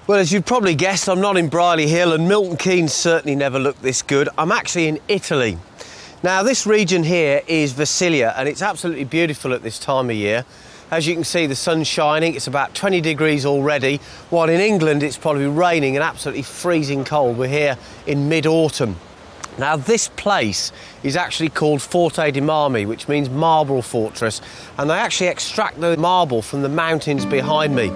Well, as you've probably guessed, I'm not in Briley Hill, and Milton Keynes certainly never looked this good. I'm actually in Italy. Now, this region here is Versilia, and it's absolutely beautiful at this time of year. As you can see, the sun's shining. It's about 20 degrees already, while in England it's probably raining and absolutely freezing cold. We're here in mid-autumn. Now, this place is actually called Forte di Marmi, which means marble fortress, and they actually extract the marble from the mountains behind me.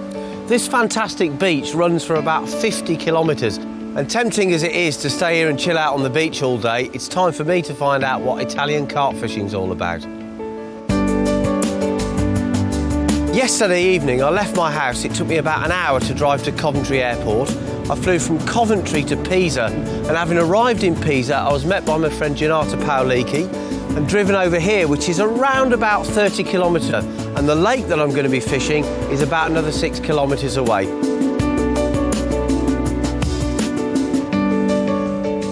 This fantastic beach runs for about 50 kilometres, and tempting as it is to stay here and chill out on the beach all day, it's time for me to find out what Italian carp fishing's all about. Yesterday evening I left my house. It took me about an hour to drive to Coventry Airport. I flew from Coventry to Pisa, and having arrived in Pisa I was met by my friend Gianata Paolicchi and driven over here, which is around about 30 kilometres, and the lake that I'm going to be fishing is about another 6 kilometres away.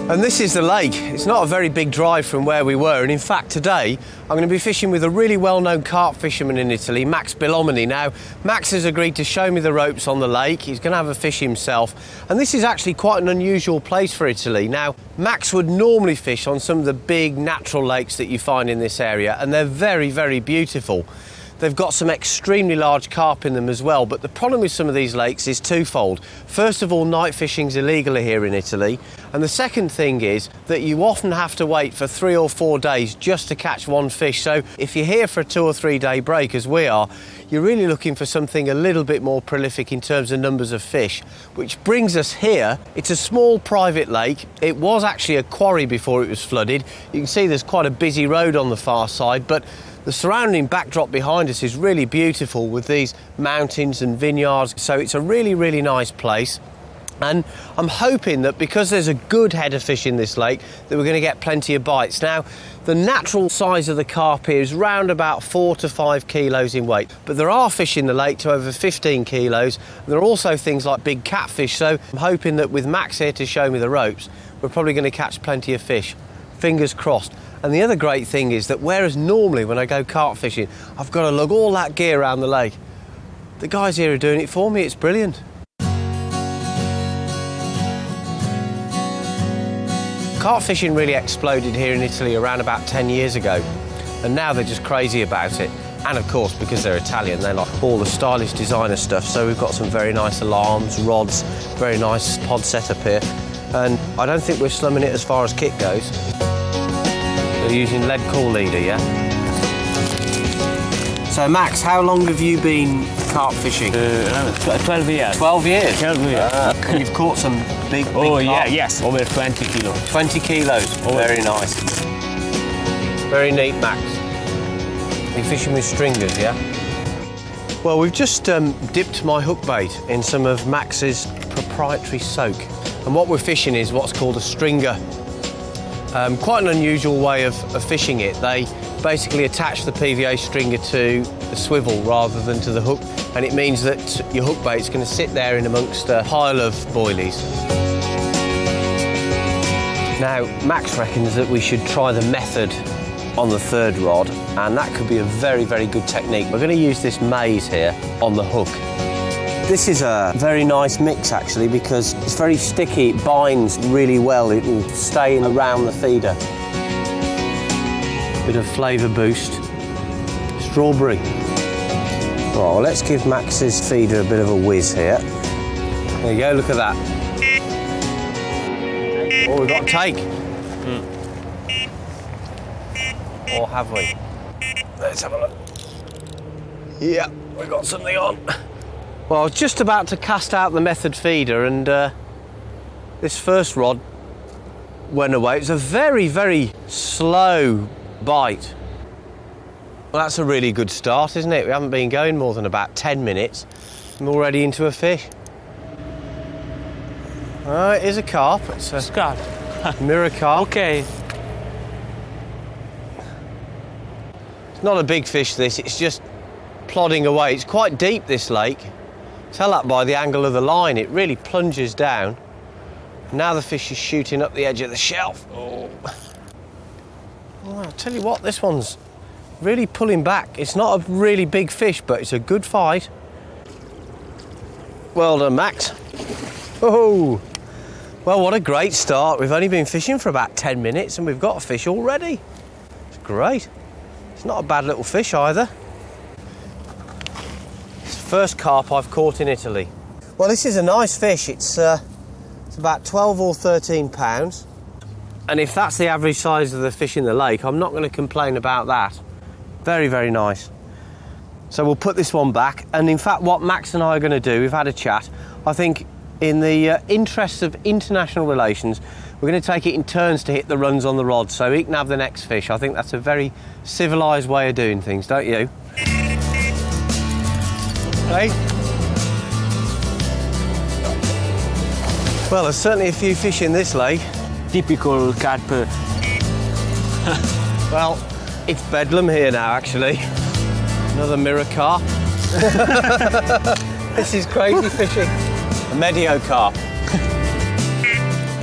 And this is the lake. It's not a very big drive from where we were, and in fact today I'm going to be fishing with a really well-known carp fisherman in Italy, Max Billomini. Now, Max has agreed to show me the ropes on the lake. He's going to have a fish himself, and this is actually quite an unusual place for Italy. Now, Max would normally fish on some of the big natural lakes that you find in this area, and they're very, very beautiful. They've got some extremely large carp in them as well, but the problem with some of these lakes is twofold. First of all, night fishing's illegal here in Italy, and the second thing is that you often have to wait for 3 or 4 days just to catch one fish. So if you're here for a 2 or 3 day break, as we are, you're really looking for something a little bit more prolific in terms of numbers of fish. Which brings us here. It's a small private lake. It was actually a quarry before it was flooded. You can see there's quite a busy road on the far side, but the surrounding backdrop behind us is really beautiful with these mountains and vineyards, so it's a really, really nice place. And I'm hoping that because there's a good head of fish in this lake that we're going to get plenty of bites. Now, the natural size of the carp here is round about 4 to 5 kilos in weight, but there are fish in the lake to over 15 kilos. And there are also things like big catfish, so I'm hoping that with Max here to show me the ropes, we're probably going to catch plenty of fish. Fingers crossed. And the other great thing is that whereas normally when I go carp fishing, I've got to lug all that gear around the lake, the guys here are doing it for me. It's brilliant. Carp fishing really exploded here in Italy around about 10 years ago, and now they're just crazy about it. And of course, because they're Italian, they like all the stylish designer stuff. So we've got some very nice alarms, rods, very nice pod setup here. And I don't think we're slumming it as far as kit goes. They're using lead core leader, yeah? So Max, how long have you been carp fishing? 12 years. 12 years? 12 years. You've caught some big carp? Oh yeah, yes, over 20 kilos. 20 kilos, very nice. Very neat, Max. You're fishing with stringers, yeah? Well, we've just dipped my hook bait in some of Max's proprietary soak. And what we're fishing is what's called a stringer. Quite an unusual way of fishing it. They basically attach the PVA stringer to the swivel rather than to the hook, and it means that your hook bait's going to sit there in amongst a pile of boilies. Now, Max reckons that we should try the method on the third rod, and that could be a very, very good technique. We're going to use this maze here on the hook. This is a very nice mix actually, because it's very sticky, it binds really well, it will stay around the feeder. Bit of flavour boost. Strawberry. Right, well, let's give Max's feeder a bit of a whiz here. There you go, look at that. Oh, we've got a take. Or have we? Let's have a look. Yeah, we've got something on. Well, I was just about to cast out the method feeder, and this first rod went away. It's a very, very slow bite. Well, that's a really good start, isn't it? We haven't been going more than about 10 minutes. I'm already into a fish. Oh, it is a carp. It's a carp. Mirror carp. Okay. It's not a big fish, this. It's just plodding away. It's quite deep, this lake. Tell that by the angle of the line. It really plunges down. Now the fish is shooting up the edge of the shelf. Oh. Well, I'll tell you what, this one's really pulling back. It's not a really big fish, but it's a good fight. Well done, Max. Oh, well, what a great start. We've only been fishing for about 10 minutes and we've got a fish already. It's great. It's not a bad little fish either. It's the first carp I've caught in Italy. Well, this is a nice fish. It's about 12 or 13 pounds. And if that's the average size of the fish in the lake, I'm not going to complain about that. Very, very nice. So we'll put this one back. And in fact, what Max and I are going to do, we've had a chat. I think in the interests of international relations, we're going to take it in turns to hit the runs on the rod so he can have the next fish. I think that's a very civilised way of doing things, don't you? Hey? Well, there's certainly a few fish in this lake. Typical carp. Well, it's bedlam here now, actually. Another mirror carp. This is crazy fishing. A medio carp.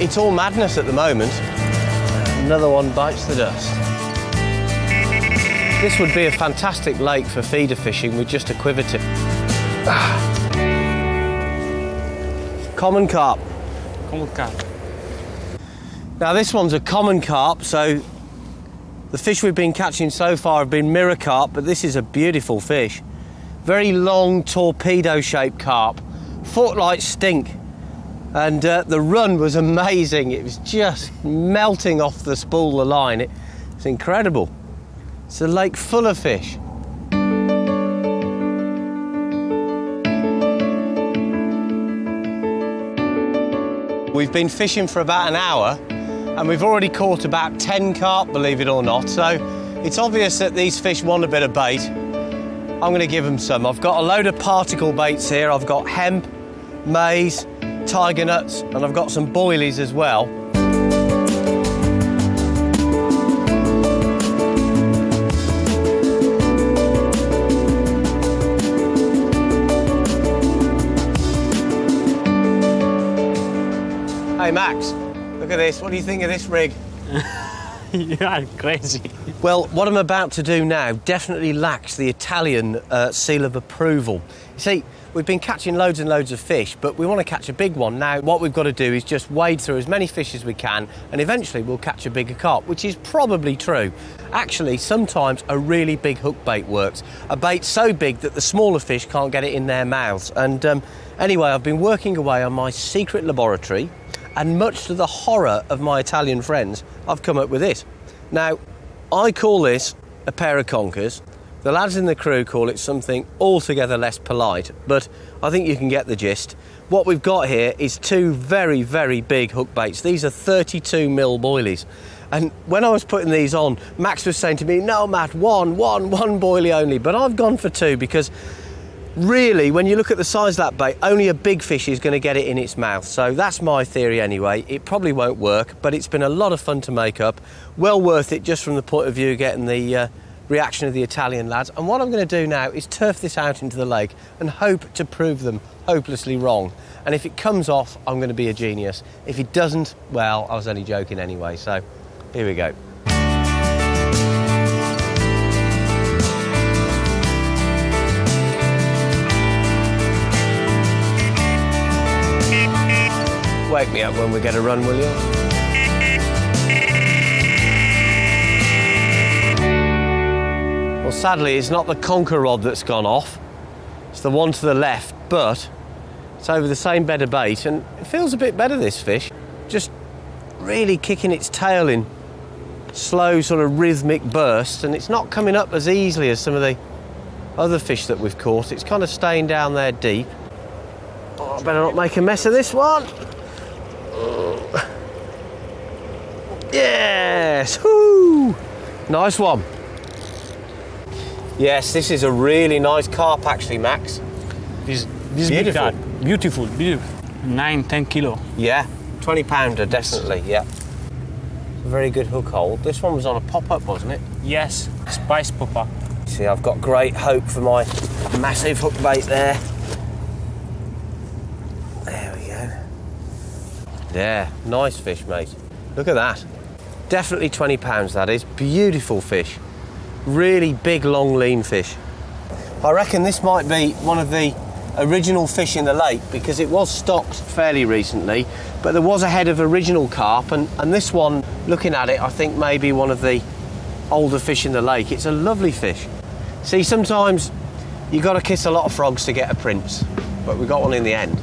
It's all madness at the moment. Another one bites the dust. This would be a fantastic lake for feeder fishing with just a quiver tip. Common carp. Common carp. Now this one's a common carp, so the fish we've been catching so far have been mirror carp, but this is a beautiful fish. Very long, torpedo-shaped carp, foot like stink. And the run was amazing. It was just melting off the spool, the line. It's incredible. It's a lake full of fish. We've been fishing for about an hour and we've already caught about 10 carp, believe it or not. So it's obvious that these fish want a bit of bait. I'm going to give them some. I've got a load of particle baits here. I've got hemp, maize, tiger nuts, and I've got some boilies as well. Hey Max, look at this. What do you think of this rig? You are crazy. Well, what I'm about to do now definitely lacks the Italian seal of approval. You see, we've been catching loads and loads of fish, but we want to catch a big one. Now, what we've got to do is just wade through as many fish as we can, and eventually we'll catch a bigger carp, which is probably true. Actually, sometimes a really big hook bait works. A bait so big that the smaller fish can't get it in their mouths. And anyway, I've been working away on my secret laboratory, and much to the horror of my Italian friends, I've come up with this. Now, I call this a pair of conkers. The lads in the crew call it something altogether less polite, but I think you can get the gist. What we've got here is two very, very big hook baits. These are 32mm boilies. And when I was putting these on, Max was saying to me, no, Matt, one boilie only. But I've gone for two because really, when you look at the size of that bait, only a big fish is going to get it in its mouth. So that's my theory anyway. It probably won't work, but it's been a lot of fun to make up. Well worth it just from the point of view of getting the reaction of the Italian lads. And what I'm going to do now is turf this out into the lake and hope to prove them hopelessly wrong. And if it comes off, I'm going to be a genius. If it doesn't, well, I was only joking anyway. So here we go. Wake me up when we get a run, will you? Well, sadly, it's not the conker rod that's gone off. It's the one to the left, but it's over the same bed of bait, and it feels a bit better, this fish. Just really kicking its tail in slow, sort of rhythmic bursts, and it's not coming up as easily as some of the other fish that we've caught. It's kind of staying down there deep. Oh, I better not make a mess of this one. Yes! Woo! Nice one. Yes, this is a really nice carp actually, Max. This big carp. Beautiful. 9-10 kilo. Yeah, 20 pounder definitely, yeah. A very good hook hold. This one was on a pop-up, wasn't it? Yes, spice pop-up. See, I've got great hope for my massive hook bait there. There we go. Yeah, nice fish, mate. Look at that. Definitely 20 pounds, that is. Beautiful fish. Really big, long, lean fish. I reckon this might be one of the original fish in the lake, because it was stocked fairly recently, but there was a head of original carp, and this one, looking at it, I think maybe one of the older fish in the lake. It's a lovely fish. See, sometimes you got to kiss a lot of frogs to get a prince, but we got one in the end.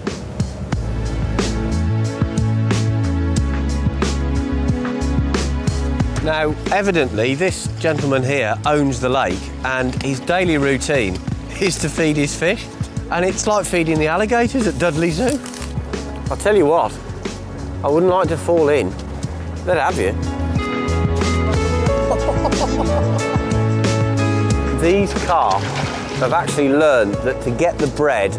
Now, evidently, this gentleman here owns the lake, and his daily routine is to feed his fish, and it's like feeding the alligators at Dudley Zoo. I'll tell you what, I wouldn't like to fall in. They'd have you. These carp have actually learned that to get the bread,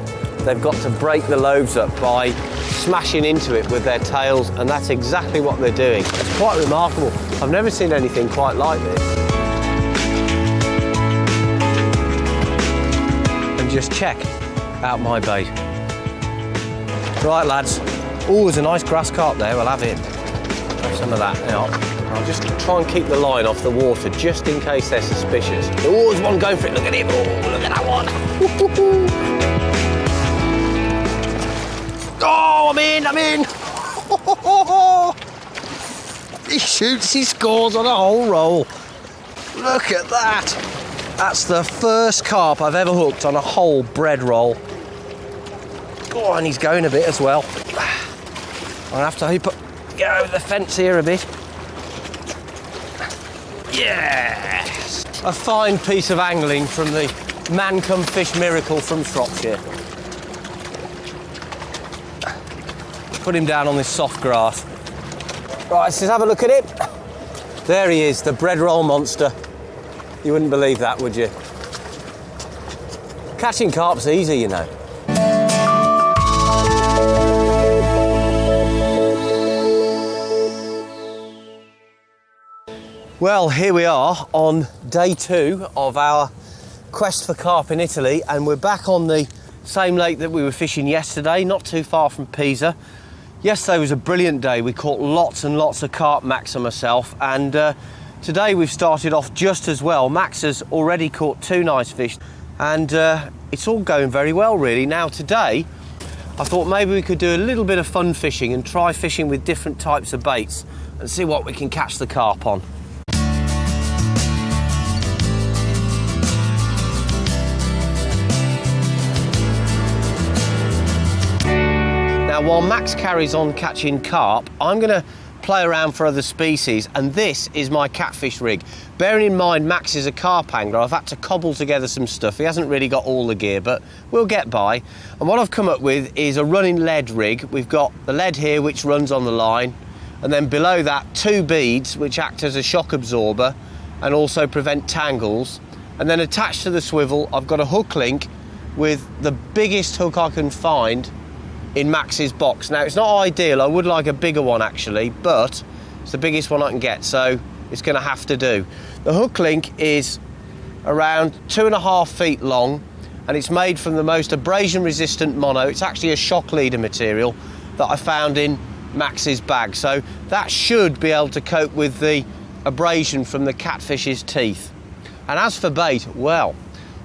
they've got to break the loaves up by smashing into it with their tails, and that's exactly what they're doing. It's quite remarkable. I've never seen anything quite like this. And just check out my bait. Right, lads. Oh, there's a nice grass carp there. We'll have it. Have some of that now. I'll just try and keep the line off the water just in case they're suspicious. Oh, there's one going for it. Look at him. Oh, look at that one. Oh, I'm in. He shoots, he scores on a whole roll. Look at that. That's the first carp I've ever hooked on a whole bread roll. Oh, and he's going a bit as well. I'll have to get over the fence here a bit. Yes! A fine piece of angling from the Man Come Fish Miracle from Shropshire. Put him down on this soft grass. Right, let's have a look at it. There he is, the bread roll monster. You wouldn't believe that, would you? Catching carp's easy, you know. Well, here we are on day 2 of our quest for carp in Italy, and we're back on the same lake that we were fishing yesterday, not too far from Pisa. Yesterday was a brilliant day. We caught lots and lots of carp, Max and myself, and today we've started off just as well. Max has already caught 2 nice fish, and it's all going very well, really. Now today, I thought maybe we could do a little bit of fun fishing and try fishing with different types of baits and see what we can catch the carp on. Now, while Max carries on catching carp, I'm going to play around for other species, and this is my catfish rig. Bearing in mind Max is a carp angler, I've had to cobble together some stuff. He hasn't really got all the gear, but we'll get by. And what I've come up with is a running lead rig. We've got the lead here, which runs on the line, and then below that 2 beads, which act as a shock absorber and also prevent tangles. And then attached to the swivel, I've got a hook link with the biggest hook I can find in Max's box. Now, it's not ideal. I would like a bigger one actually, but it's the biggest one I can get, so it's going to have to do. The hook link is around 2.5 feet long, and it's made from the most abrasion resistant mono. It's actually a shock leader material that I found in Max's bag, so that should be able to cope with the abrasion from the catfish's teeth. And as for bait, well,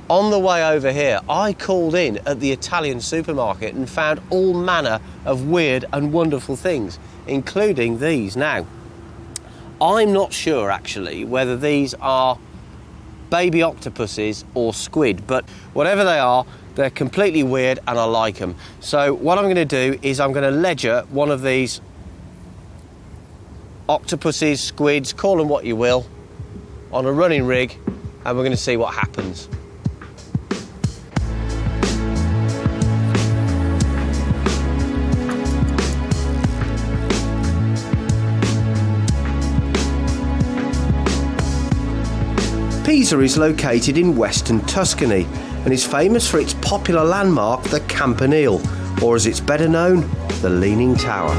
on the way over here, I called in at the Italian supermarket and found all manner of weird and wonderful things, including these. Now, I'm not sure actually whether these are baby octopuses or squid, but whatever they are, they're completely weird and I like them. So what I'm going to do is I'm going to ledger one of these octopuses, squids, call them what you will, on a running rig, and we're going to see what happens. Pisa is located in western Tuscany and is famous for its popular landmark, the Campanile, or as it's better known, the Leaning Tower.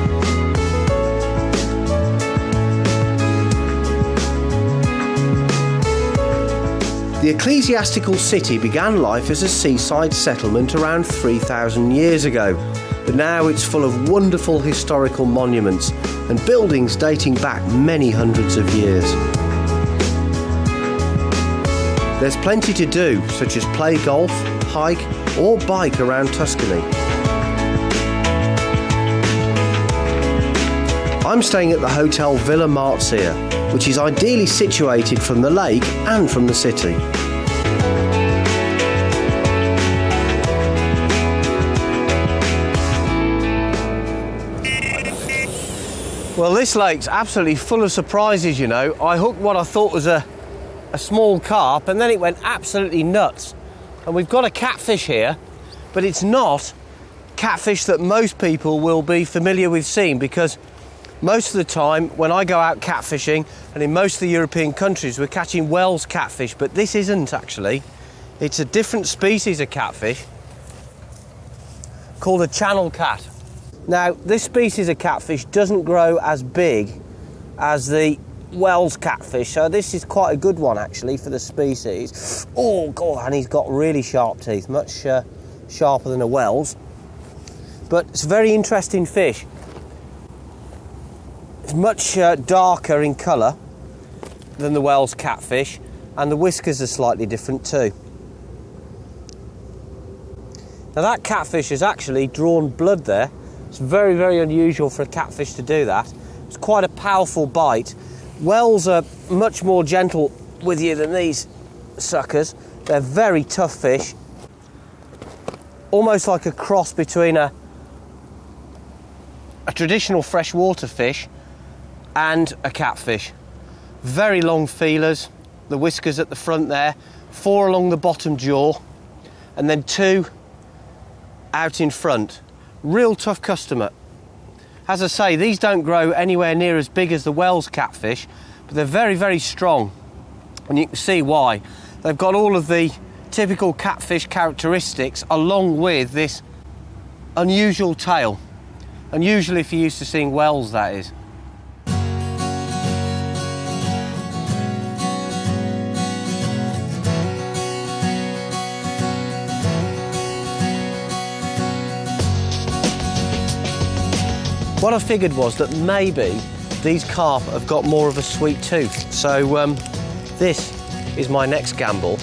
The ecclesiastical city began life as a seaside settlement around 3,000 years ago, but now it's full of wonderful historical monuments and buildings dating back many hundreds of years. There's plenty to do, such as play golf, hike or bike around Tuscany. I'm staying at the Hotel Villa Marzia, which is ideally situated from the lake and from the city. Well, this lake's absolutely full of surprises, you know. I hooked what I thought was a small carp, and then it went absolutely nuts. And we've got a catfish here, but it's not catfish that most people will be familiar with seeing, because most of the time when I go out catfishing, and in most of the European countries, we're catching Wells catfish, but this isn't actually. It's a different species of catfish called a channel cat. Now, this species of catfish doesn't grow as big as the Wells catfish, so this is quite a good one actually for the species. Oh God, and he's got really sharp teeth, much sharper than a Wells. But it's a very interesting fish. It's much darker in colour than the Wells catfish, and the whiskers are slightly different too. Now that catfish has actually drawn blood there. It's very, very unusual for a catfish to do that. It's quite a powerful bite. Wells are much more gentle with you than these suckers. They're very tough fish. Almost like a cross between a traditional freshwater fish and a catfish. Very long feelers, the whiskers at the front there, 4 along the bottom jaw, and then 2 out in front. Real tough customer. As I say, these don't grow anywhere near as big as the Wells catfish, but they're very, very strong, and you can see why. They've got all of the typical catfish characteristics along with this unusual tail. Unusual if you're used to seeing Wells, that is. What I figured was that maybe these carp have got more of a sweet tooth, so this is my next gamble.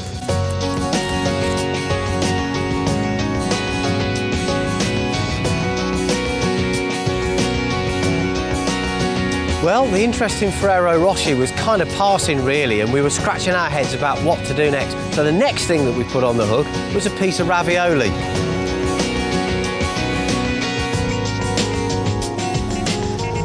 Well, the interest in Ferrero Rocher was kind of passing really, and we were scratching our heads about what to do next. So the next thing that we put on the hook was a piece of ravioli.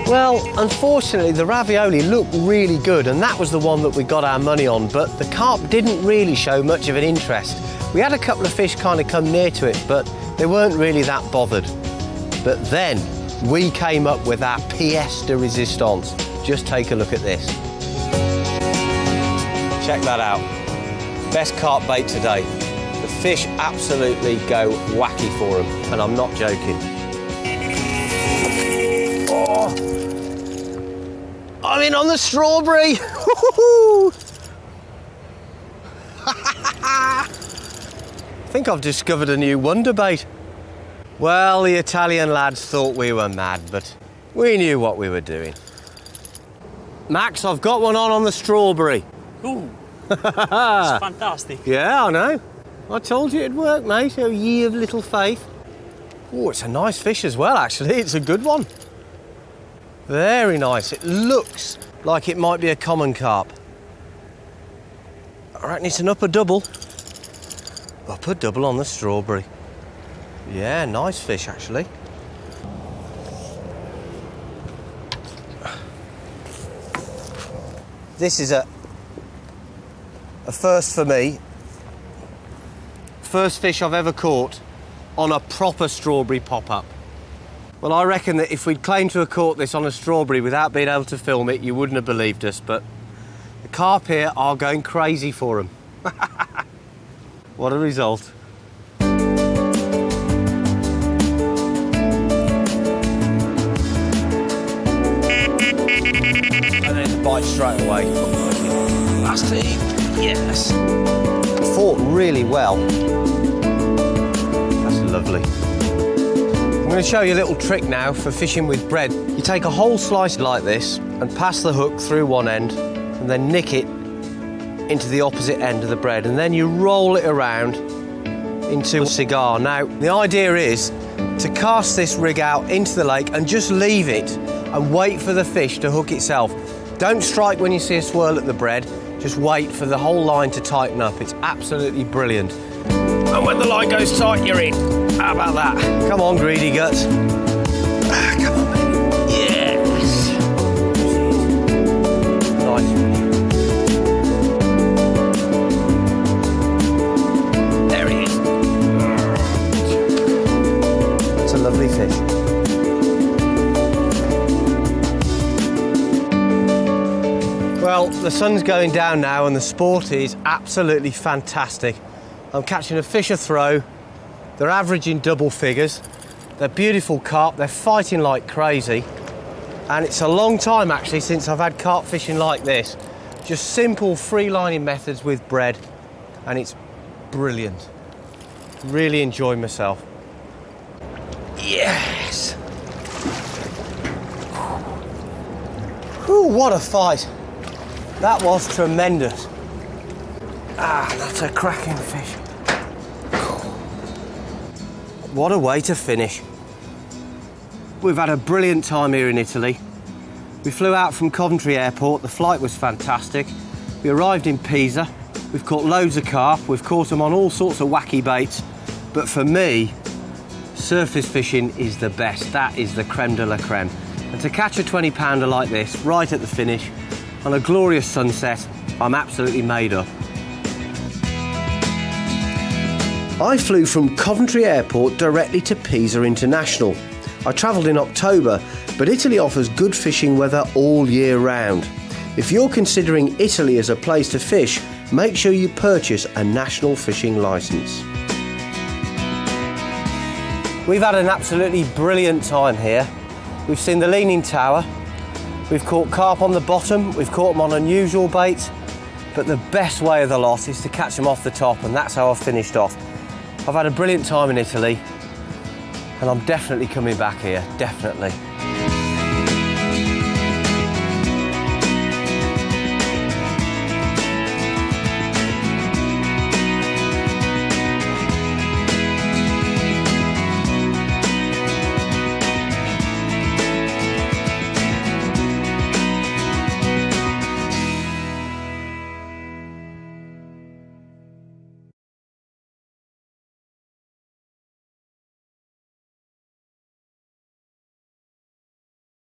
Well, unfortunately, the ravioli looked really good, and that was the one that we got our money on, but the carp didn't really show much of an interest. We had a couple of fish kind of come near to it, but they weren't really that bothered. But then we came up with our pièce de résistance. Just take a look at this. Check that out. Best carp bait today. The fish absolutely go wacky for them, and I'm not joking. Oh! I'm in on the strawberry! I think I've discovered a new wonder bait. Well, the Italian lads thought we were mad, but we knew what we were doing. Max, I've got one on the strawberry. Ooh, it's fantastic. Yeah, I know. I told you it'd work, mate. Oh, ye of little faith. Oh, it's a nice fish as well, actually. It's a good one. Very nice. It looks like it might be a common carp. I reckon it's an upper double. Upper double on the strawberry. Yeah, nice fish, actually. This is a first for me. First fish I've ever caught on a proper strawberry pop-up. Well, I reckon that if we'd claimed to have caught this on a strawberry without being able to film it, you wouldn't have believed us, but the carp here are going crazy for them. What a result. And then it's a bite straight away. Last heat, yes. Fought really well. That's lovely. I'm going to show you a little trick now for fishing with bread. You take a whole slice like this and pass the hook through one end and then nick it into the opposite end of the bread, and then you roll it around into a cigar. Now, the idea is to cast this rig out into the lake and just leave it and wait for the fish to hook itself. Don't strike when you see a swirl at the bread, just wait for the whole line to tighten up. It's absolutely brilliant. And when the line goes tight, you're in. How about that? Come on, greedy guts. Come on, baby. Yes. Nice. There he is. It's a lovely fish. Well, the sun's going down now and the sport is absolutely fantastic. I'm catching a fish a throw. They're averaging double figures. They're beautiful carp. They're fighting like crazy. And it's a long time actually since I've had carp fishing like this. Just simple free lining methods with bread. And it's brilliant. Really enjoying myself. Yes! Whew, what a fight. That was tremendous. Ah, that's a cracking fish. What a way to finish. We've had a brilliant time here in Italy. We flew out from Coventry Airport, the flight was fantastic. We arrived in Pisa, we've caught loads of carp, we've caught them on all sorts of wacky baits, but for me, surface fishing is the best. That is the creme de la creme. And to catch a 20-pounder like this, right at the finish, on a glorious sunset, I'm absolutely made up. I flew from Coventry Airport directly to Pisa International. I travelled in October, but Italy offers good fishing weather all year round. If you're considering Italy as a place to fish, make sure you purchase a national fishing licence. We've had an absolutely brilliant time here. We've seen the Leaning Tower, we've caught carp on the bottom, we've caught them on unusual baits, but the best way of the lot is to catch them off the top, and that's how I've finished off. I've had a brilliant time in Italy, and I'm definitely coming back here, definitely.